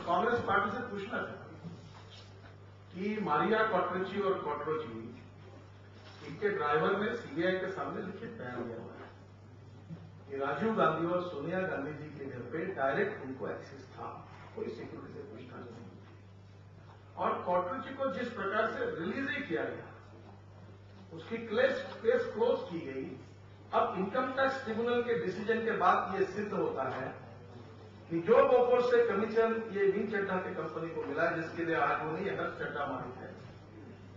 Congress party से पूछना चाहता कि मारिया क्वाट्रोची और क्वाट्रोची इनके ड्राइवर ने सीबीआई के सामने लिखित बयान दिया हुआ है कि राजीव गांधी और सोनिया गांधी जी के घर पे डायरेक्ट उनको एक्सेस था, कोई सिक्योरिटी से पूछताछ नहीं। और क्वाट्रोची को जिस प्रकार से रिलीज ही किया गया, उसकी केस क्लोज की गई। अब इनकम टैक्स ट्रिब्यूनल के डिसीजन के बाद ये सिद्ध होता है कि जो बोफोर्स से कमीशन ये विंग चड्ढा की कंपनी को मिला, जिसके लिए आज वो नहीं हर्ष चड्ढा मालिक है,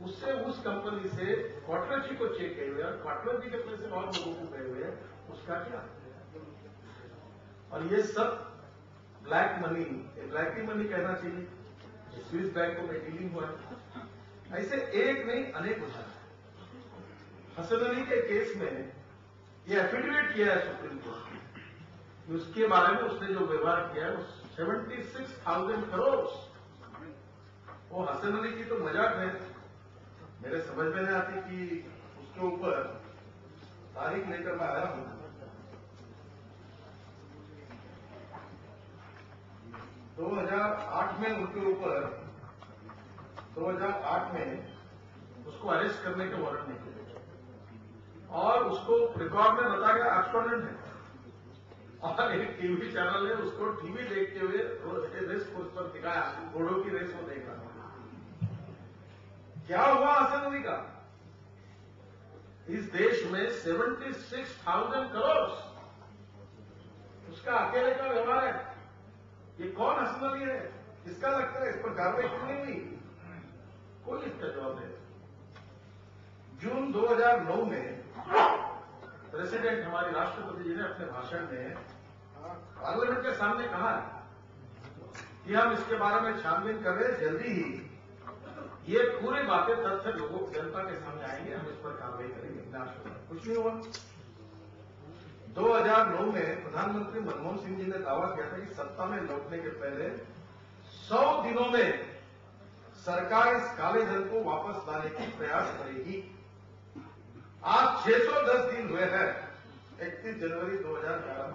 उससे उस कंपनी से क्वाट्रोची को चेक गए हुए और क्वाट्रोची के पैसे और लोगों को गए हुए, उसका क्या? और ये सब ब्लैक मनी कहना चाहिए, स्विस बैंकों में डीलिंग हुआ है। ऐसे एक नहीं अनेक उदाहरण। हसन अली के केस में ये एफिडेविट किया है सुप्रीम कोर्ट ने, उसके बारे में उसने जो व्यवहार किया है वो 76,000 करोड़, वो हसन अली की तो मजाक है। मेरे समझ में नहीं आती कि उसके ऊपर तारीख लेकर मैं आया हूं। 2008 में उनके ऊपर 2008 में उसको अरेस्ट करने के वारंट निकले और उसको रिकॉर्ड में बताया गया एब्सकॉन्डेंट है। और एक टीवी चैनल ने उसको टीवी देखते हुए रेस कोर्स पर दिखाया, घोड़ों की रेस वो देख रहा था। क्या हुआ हसन अली का? इस देश में 76,000 करोड़ उसका अकेले का व्यवहार है। ये कौन हसन अली है? किसका लगता है? इस पर कार्रवाई क्यों नहीं हुई? कोई इसका जवाब नहीं। जून 2009 में प्रेसिडेंट हमारे राष्ट्रपति जी ने अपने भाषण में पार्लियामेंट के सामने कहा कि हम इसके बारे में छानबीन कर रहे हैं, जल्दी ही ये पूरी बातें तथ्य लोगों जनता के सामने आएंगे, हम इस पर कार्रवाई करेंगे। कुछ नहीं हुआ। 2009 में प्रधानमंत्री मनमोहन सिंह जी ने दावा किया था कि सत्ता में लौटने के पहले 100 दिनों में सरकार इस काले धन को वापस लाने की प्रयास करेगी। आज 610 दिन हुए हैं। 31 जनवरी 2011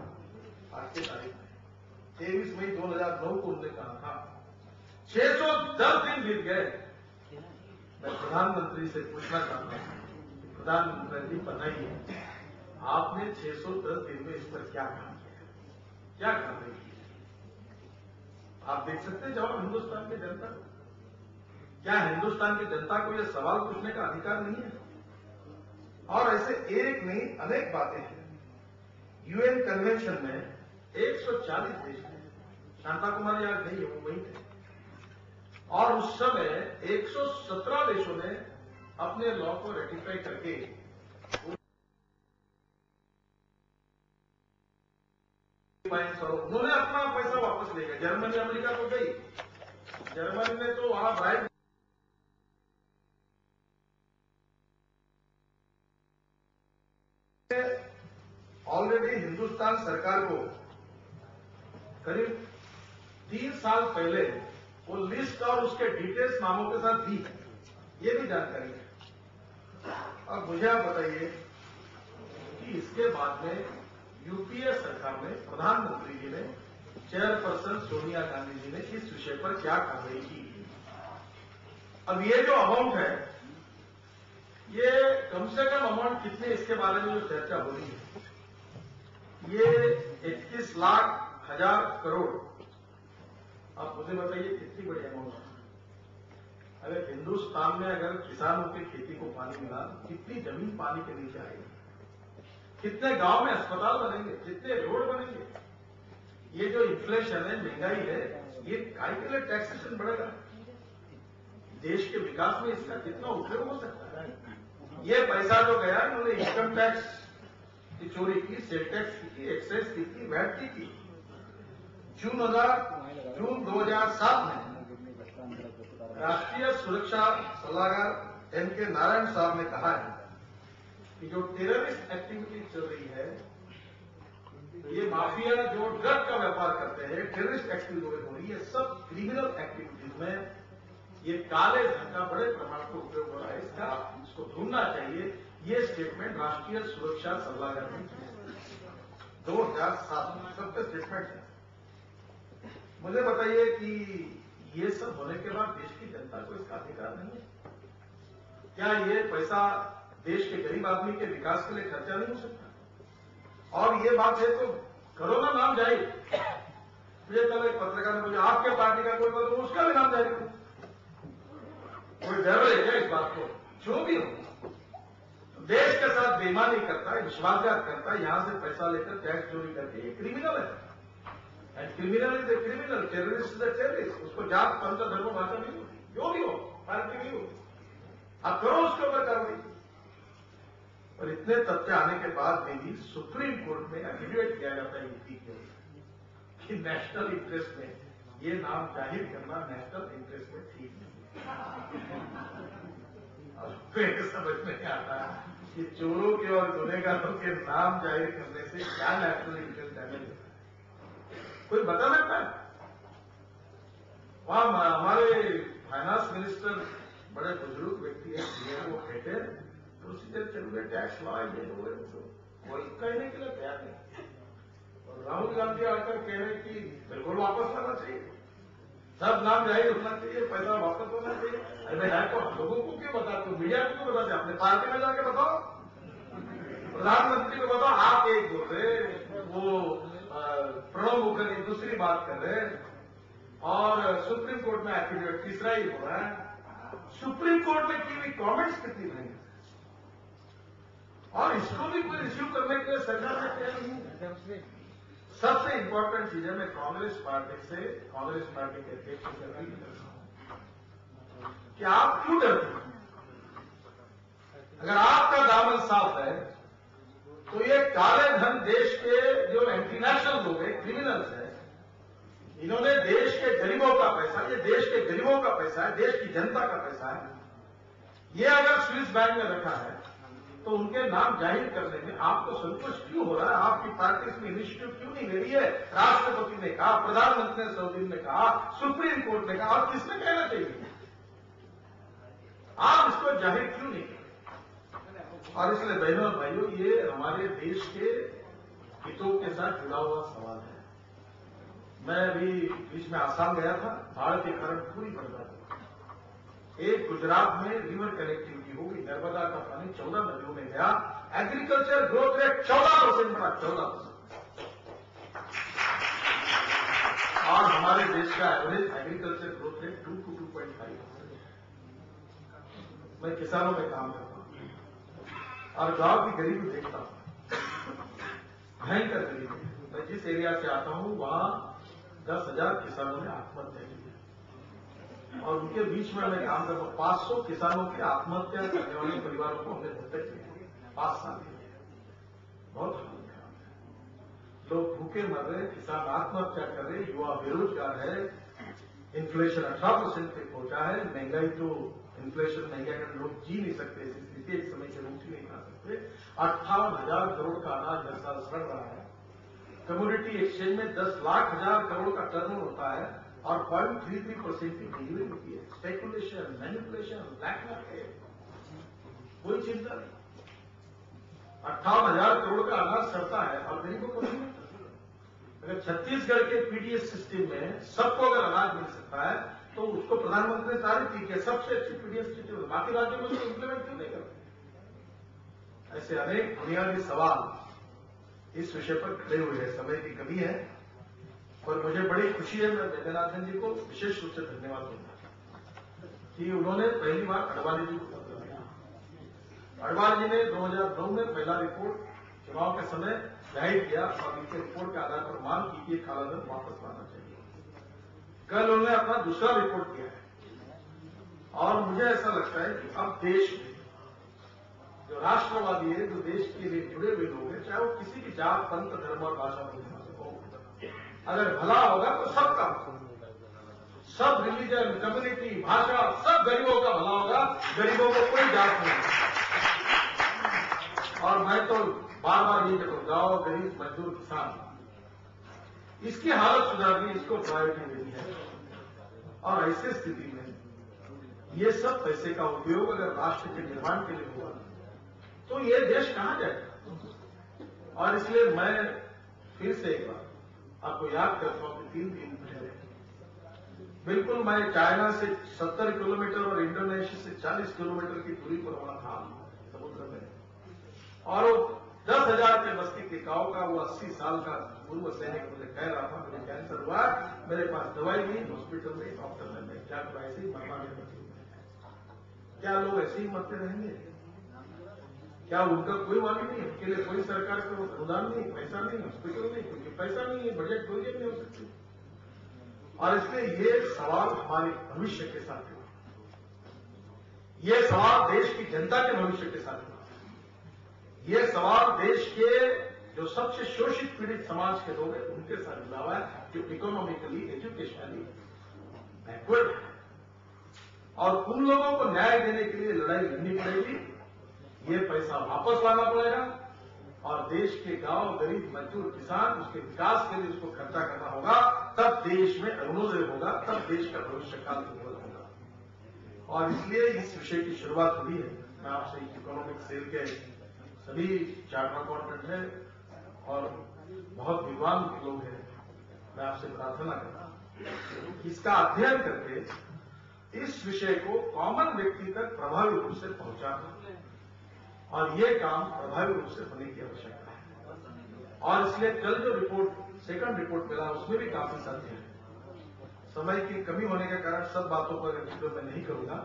आज की तारीख में 23 मई 2009 को उन्होंने कहा था। 610 दिन बीत गए। मैं प्रधानमंत्री से पूछना चाहता हूं, प्रधानमंत्री जी बताइए, आपने 610 दिन में इस पर क्या काम किया, क्या कार्रवाई की? आप देख सकते हैं जवाब हिंदुस्तान की जनता को। क्या हिंदुस्तान की जनता को यह सवाल पूछने का अधिकार नहीं है? और ऐसे एक नहीं अनेक बातें हैं। यूएन कन्वेंशन में 140 देश थे। शांता कुमारी आज नहीं है, वो वही थे। और उस समय 117 देशों ने अपने लॉ को रेटिफाई करके उन्होंने अपना पैसा वापस ले गए। जर्मनी अमेरिका तो गई, जर्मनी ने तो वहां राइट ऑलरेडी हिंदुस्तान सरकार को करीब 3 साल पहले वो लिस्ट और उसके डिटेल्स नामों के साथ दी है, ये भी जानकारी है। अब मुझे आप बताइए कि इसके बाद में यूपीए सरकार ने, प्रधानमंत्री जी ने, चेयरपर्सन सोनिया गांधी जी ने इस विषय पर क्या कार्रवाई की? अब ये जो अमाउंट है, ये कम से कम अमाउंट कितने, इसके बारे में जो चर्चा हो रही है, ये 31,00,000 करोड़। आप मुझे बताइए कितनी बड़ी अमाउंट है? अगर हिंदुस्तान में अगर किसानों की खेती को पानी मिला, कितनी जमीन पानी के नीचे आएगी, कितने गांव में अस्पताल बनेंगे, कितने रोड बनेंगे? ये जो इन्फ्लेशन है, महंगाई है, ये काय के लिए टैक्सेशन बढ़ेगा? देश के विकास में इसका कितना उपयोग हो सकता है? ये पैसा जो गया, उन्होंने इनकम टैक्स की चोरी की, सेल टैक्स की, एक्साइज की, वैट की। जून 2007 में राष्ट्रीय सुरक्षा सलाहकार एम.के. नारायण साहब ने कहा है कि जो टेररिस्ट एक्टिविटी चल रही है, ये माफिया जो ड्रग का व्यापार करते हैं, टेररिस्ट एक्टिविटी हो रही है, सब क्रिमिनल एक्टिविटीज में ये काले धन का बड़े प्रमाण पर उपयोग हो रहा है। इसको ढूंढना चाहिए। ये स्टेटमेंट राष्ट्रीय सुरक्षा सलाहकार ने 2007 में सबके स्टेटमेंट है। मुझे बताइए कि ये सब होने के बाद देश की जनता को इसका अधिकार नहीं है? क्या ये पैसा देश के गरीब आदमी के विकास के लिए खर्चा नहीं हो सकता? और ये बात है तो करो ना, नाम जारी। मुझे कल एक पत्रकार ने मुझे आपके पार्टी का कोई बोला तो उसका भी नाम जारी करो। कोई डर है क्या इस बात को? जो भी हो, देश के साथ बेईमानी करता है, विश्वासघात करता है, यहां से पैसा लेकर टैक्स चोरी करके, ये क्रिमिनल है। And criminal is a criminal, terrorist is a terrorist. उसको जात पंथ धर्म भाषा नहीं होती, जो भी हो, पार्टी नहीं होती। आप करो उसके ऊपर कार्रवाई। और इतने तथ्य आने के बाद में भी सुप्रीम कोर्ट में एफिडेविट किया जाता है यूपी के कि नेशनल इंटरेस्ट में ये नाम जाहिर करना नेशनल इंटरेस्ट में ठीक नहीं। और फिर समझ में नहीं आता कि चोरों के और गुनहगारों के नाम जाहिर करने से क्या नेशनल इंटरेस्ट डैमेज होता है? कोई बता सकता है? वहां हमारे फाइनेंस मिनिस्टर बड़े बुजुर्ग व्यक्ति है, वो कहते हैं प्रोसीजर चल रहे, टैक्स लॉ ये हो रहे, तो कोई कहने के लिए तैयार नहीं। और राहुल गांधी आकर कह रहे कि बिल्कुल वापस लाना चाहिए, सब नाम जाहिर होना चाहिए, पैसा वापस होना चाहिए। अरे है तो हम लोगों को क्यों बताते हो, मीडिया को क्यों बताते? अपने पार्टी में जाके बताओ, प्रधानमंत्री को बताओ। आप एक बोल रहे, वो प्रणब मुखर्जी दूसरी बात कर रहे, और सुप्रीम कोर्ट में एफिडेविट तीसरा ही हो रहा है। सुप्रीम कोर्ट में की हुई कमेंट्स कितनी महंगी, और इसको भी कोई रिसीव करने के लिए सरकार ने तैयार नहीं है। सबसे इंपॉर्टेंट चीज है, मैं कांग्रेस पार्टी के अध्यक्ष से अपील करता हूं कि आप क्यों डरते हैं? अगर आपका दामन साफ है तो ये काले धन देश के जो इंटरनेशनल लोग हैं, क्रिमिनल्स हैं, इन्होंने देश के गरीबों का पैसा, ये देश के गरीबों का पैसा है, देश की जनता का पैसा है, ये अगर स्विस बैंक में रखा है तो उनके नाम जाहिर करने में आपको संतोष क्यों हो रहा है? आपकी पार्टी इसमें इनिशिएटिव क्यों नहीं ले रही है? राष्ट्रपति ने कहा, प्रधानमंत्री ने सऊदी ने कहा, सुप्रीम कोर्ट ने कहा, और किसने कहना चाहिए? आप इसको जाहिर क्यों नहीं करते? और इसलिए बहनों और भाइयों, ये हमारे देश के हितों के साथ जुड़ा हुआ सवाल है। मैं अभी बीच में आसाम गया था, बाढ़ के कारण पूरी बर्बाद हुई। एक गुजरात में रिवर कनेक्टिविटी होगी, नर्मदा का पानी 14 नदियों में गया, एग्रीकल्चर ग्रोथ रेट 14% बढ़ा, 14%। और हमारे देश का average agriculture growth rate 2 to 2.5%। मैं किसानों में काम करता हूं और गांव की गरीबी देखता हूं, भयंकर गरीबी। मैं जिस एरिया से आता हूं वहां 10,000 किसानों ने आत्महत्या की, और उनके बीच में मैं काम करता हूं। 500 किसानों की आत्महत्या करने वाले परिवारों को हमने दत्तक लिया 5 साल के लिए। बहुत हाल खराब है, लोग भूखे मर रहे, किसान आत्महत्या कर रहे, युवा बेरोजगार है, इन्फ्लेशन 18% पे पहुंचा है, महंगाई तो इन्फ्लेशन महंगाई का लोग जी नहीं सकते, ऐसी स्थिति एक समय से रोटी नहीं खा सकते। 58,000 करोड़ का अनाज हर साल सड़ रहा है। कमोडिटी एक्सचेंज में 10 लाख हजार करोड़ का टर्नओवर होता है और 0.33% की डिलीवरी होती है। स्पेकुलेशन, मैनिपुलेशन, ब्लैक मार्केट, कोई चिंता नहीं। 58,000 करोड़ का अनाज सड़ता है और गरीबों को नहीं मिलता। अगर छत्तीसगढ़ के पीडीएस सिस्टम में सबको अगर अनाज मिल सकता है तो उसको प्रधानमंत्री ने तारीफ की कि सबसे अच्छी पीडीएस सिस्टम, बाकी राज्यों में उसको इंप्लीमेंट क्यों नहीं करते? ऐसे अनेक बुनियादी सवाल इस विषय पर खड़े हुए हैं। समय की कमी है, और मुझे बड़ी खुशी है, मैं वैद्यनाथन जी को विशेष रूप से धन्यवाद दूंगा कि उन्होंने पहली बार अडवाणी जी को पत्र दिया। अडवाणी जी ने 2009 में पहला रिपोर्ट चुनाव के समय जाहिर किया और इनके रिपोर्ट के आधार पर मांग की कि कालाधन वापस लाना चाहिए। कल उन्होंने अपना दूसरा रिपोर्ट किया है, और मुझे ऐसा लगता है कि अब देश में जो राष्ट्रवादी है, जो देश के लिए जुड़े हुए लोग हैं, चाहे वो किसी भी जात, पंथ, धर्म और भाषा को अगर भला होगा तो सबका, सब रिलीजन, कम्युनिटी, भाषा, सब गरीबों का भला होगा। गरीबों को कोई जात नहीं। और मैं तो बार बार ये कहता हूं, गांव, गरीब, मजदूर, किसान, इसकी हालत सुधारनी, इसको प्रायोरिटी देनी है। और ऐसी स्थिति में ये सब पैसे का उपयोग अगर राष्ट्र के निर्माण के लिए हुआ तो ये देश कहां जाएगा? और इसलिए मैं फिर से एक बार आपको याद करता हूं कि 3 दिन पहले बिल्कुल मैं चाइना से 70 किलोमीटर और इंडोनेशिया से 40 किलोमीटर की दूरी पर वहां था समुद्र में, और वो 10,000 के बस्ती के गांव का वो 80 साल का पूर्व सैनिक मुझे कह रहा था, मुझे कैंसर हुआ, मेरे पास दवाई नहीं, हॉस्पिटल में डॉक्टर ने, मैं क्या करूं, ऐसे ही मरना नहीं बची। क्या लोग ऐसे ही मरते रहेंगे? क्या उनका कोई वाली नहीं है? उनके लिए कोई सरकार का अनुदान नहीं, पैसा नहीं, हॉस्पिटल नहीं, क्योंकि पैसा नहीं है, बजट कोई नहीं हो सकती। और इसलिए ये सवाल हमारे भविष्य के साथ है, ये सवाल देश की जनता के भविष्य के साथ है, ये सवाल देश के जो सबसे शोषित पीड़ित समाज के लोग हैं उनके साथ जुड़ा हुआ है, जो इकोनॉमिकली एजुकेशनली बैकवर्ड है, और उन लोगों को न्याय देने के लिए लड़ाई लड़नी पड़ेगी। ये पैसा वापस लाना पड़ेगा और देश के गांव, गरीब, मजदूर, किसान, उसके विकास के लिए उसको खर्चा करना होगा, तब देश में अरुणोदय होगा, तब देश का भविष्य काल उज्जवल होगा। और इसलिए इस विषय की शुरुआत हुई है। मैं आपसे इकोनॉमिक सेल के सभी चार्टर्ड अकाउंटेंट हैं और बहुत विद्वान लोग हैं, मैं आपसे प्रार्थना करता हूं कि इसका अध्ययन करके इस विषय को कॉमन व्यक्ति तक प्रभावी रूप से पहुंचाना, और ये काम प्रभावी रूप से होने की आवश्यकता है। और इसलिए कल जो रिपोर्ट, सेकंड रिपोर्ट मिला, उसमें भी काफी तथ्य है। समय की कमी होने के कारण सब बातों पर वीडियो मैं नहीं करूंगा,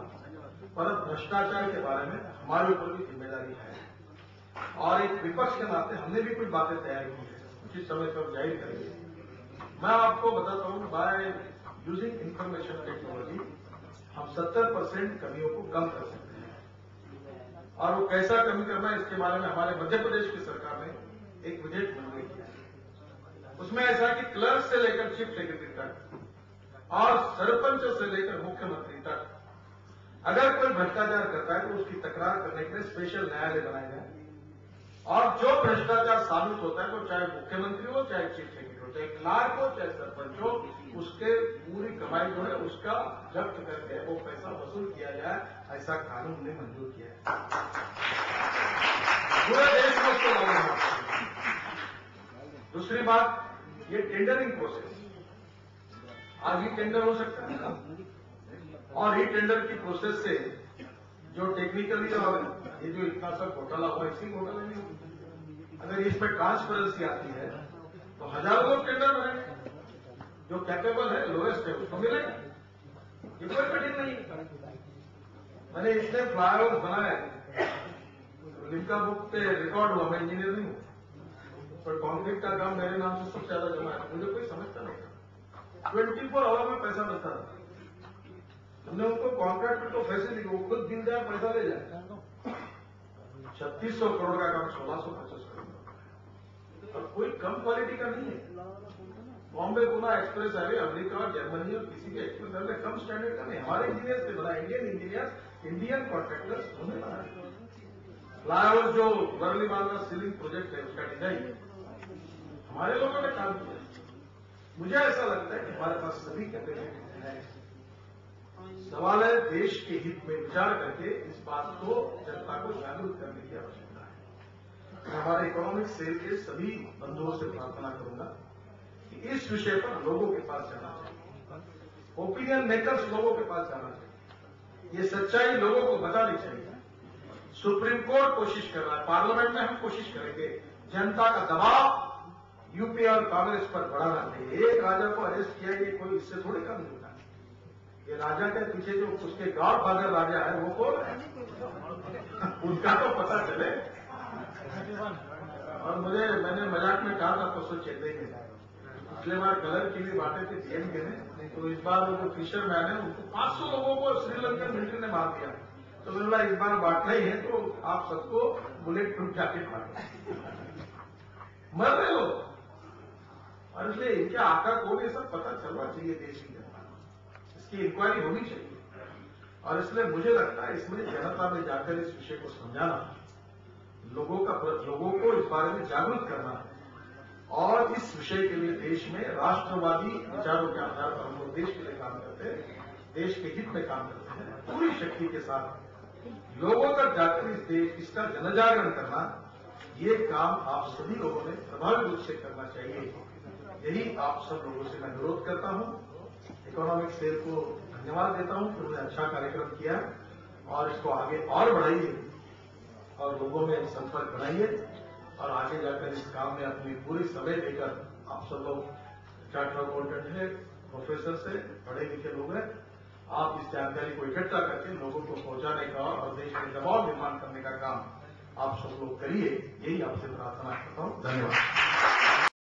पर भ्रष्टाचार के बारे में हमारे ऊपर भी जिम्मेदारी है, और एक विपक्ष के नाते हमने भी कुछ बातें तैयार की है, उचित समय पर जाहिर करेंगे। मैं आपको बताता हूं, बाय यूजिंग इंफॉर्मेशन टेक्नोलॉजी हम 70% कमियों को कम कर सकते हैं, और वो कैसा कमी करना है इसके बारे में हमारे मध्य प्रदेश की सरकार ने एक विधेयक मंजूर किया। उसमें ऐसा कि क्लर्क से लेकर चीफ सेक्रेटरी तक और सरपंच से लेकर मुख्यमंत्री तक अगर कोई भ्रष्टाचार करता है तो उसकी तकरार करने के लिए स्पेशल न्यायालय बनाया जाए, और जो भ्रष्टाचार साबित होता है, तो चाहे मुख्यमंत्री हो, चाहे चीफ सेक्रेटरी हो, चाहे क्लार्क हो, चाहे सरपंच हो, उसके पूरी कमाई जो है उसका जब्त करके वो पैसा वसूल किया जाए, ऐसा कानून ने मंजूर किया है। पूरे देश में उसको लागू होना। दूसरी बात, ये टेंडरिंग प्रोसेस, आज ही टेंडर हो सकता है, और ही टेंडर की प्रोसेस से जो टेक्निकली और ये जो इतना सा घोटाला हुआ, इसी घोटाला नहीं हुआ। अगर इसमें ट्रांसपेरेंसी आती है तो हजारों लोग टेंडर भरेंगे, जो कैपेबल है, लोएस्ट है, उसको मिलेगा। ये कोई कठिन नहीं है। मैंने इतने फ्लाईओवर बनाए, लिम्का बुक पे रिकॉर्ड हुआ, मैं इंजीनियर नहीं हूं, पर कॉन्क्रीट का काम मेरे नाम से सबसे ज्यादा जमा है, मुझे कोई समझता नहीं था। 24 आवर में पैसा मिलता था। हमने उनको कॉन्ट्रैक्ट तो फैसिलिटी, वो खुद गिन जाए, पैसा ले जाए। 3600 करोड़ का काम 1650 करोड़ का, और कोई कम क्वालिटी का नहीं है। Bombay Pune express highway America और जर्मनी और किसी के एक्सप्रेस हाईवे कम स्टैंडर्ड का नहीं, हमारे इंजीनियर्स ने बना, इंडियन इंजीनियर्स, इंडियन कॉन्ट्रैक्टर्स उन्होंने बनाया। फ्लाईओवर जो वर्ली वाला सीलिंग प्रोजेक्ट है, उसका डिजाइन हमारे लोगों ने काम किया। मुझे ऐसा लगता है कि हमारे पास सभी कैपेबिलिटी है। सवाल है देश के हित में विचार करके इस बात को जनता को जागरूक करने की आवश्यकता है। मैं हमारे इकोनॉमिक सेल के सभी बंधुओं से प्रार्थना करूंगा कि इस विषय पर लोगों के पास जाना चाहिए, ओपिनियन मेकर्स लोगों के पास जाना चाहिए, ये सच्चाई लोगों को बतानी चाहिए। सुप्रीम कोर्ट कोशिश कर रहा है, पार्लियामेंट में हम कोशिश करेंगे, जनता का दबाव यूपी और कांग्रेस पर बढ़ाना चाहिए। एक राजा को अरेस्ट किया, ये कोई इससे थोड़ी कम नहीं होता। ये राजा के पीछे जो उसके गॉड फादर राजा है वो कौन है, उनका तो पता चले। और मैंने मजाक में कहा था परसों चेन्नई में, पिछले बार कलर की भी बातें थी डीएम के ने, तो इस बार वो जो फिशरमैन है उनको 500 लोगों को श्रीलंकन मिलिट्री ने मार दिया। तो मैंने बोला इस बार बांटना ही है तो आप सबको बुलेट प्रूफ जैकेट बांटो, मर रहे लोग। और इसलिए इनके आका को ये सब पता चलना चाहिए देश की जनता, इसकी इंक्वायरी होनी चाहिए। और इसलिए मुझे लगता है इसमें जनता में जाकर इस विषय को समझाना, लोगों को इस बारे में जागरूक करना है, और इस विषय के लिए देश में राष्ट्रवादी विचारों के आधार पर हम लोग देश के लिए काम करते हैं, देश के हित में काम करते हैं, पूरी शक्ति के साथ लोगों तक जाकर इसका जनजागरण करना, ये काम आप सभी लोगों ने प्रभावी रूप से करना चाहिए। यही आप सब लोगों से मैं अनुरोध करता हूं। इकोनॉमिक सेल को धन्यवाद देता हूं कि उन्होंने अच्छा कार्यक्रम किया और इसको आगे और बढ़ाइए और लोगों में संपर्क बनाइए और आगे जाकर इस काम में अपनी पूरी समय देकर आप सब लोग चार्टर अकाउंटेंट है, प्रोफेसर से पढ़े लिखे लोग हैं, आप इस जानकारी को इकट्ठा करके लोगों को पहुंचाने का और देश में दबाव निर्माण करने का काम आप सब लोग करिए, यही आपसे प्रार्थना करता हूं। धन्यवाद।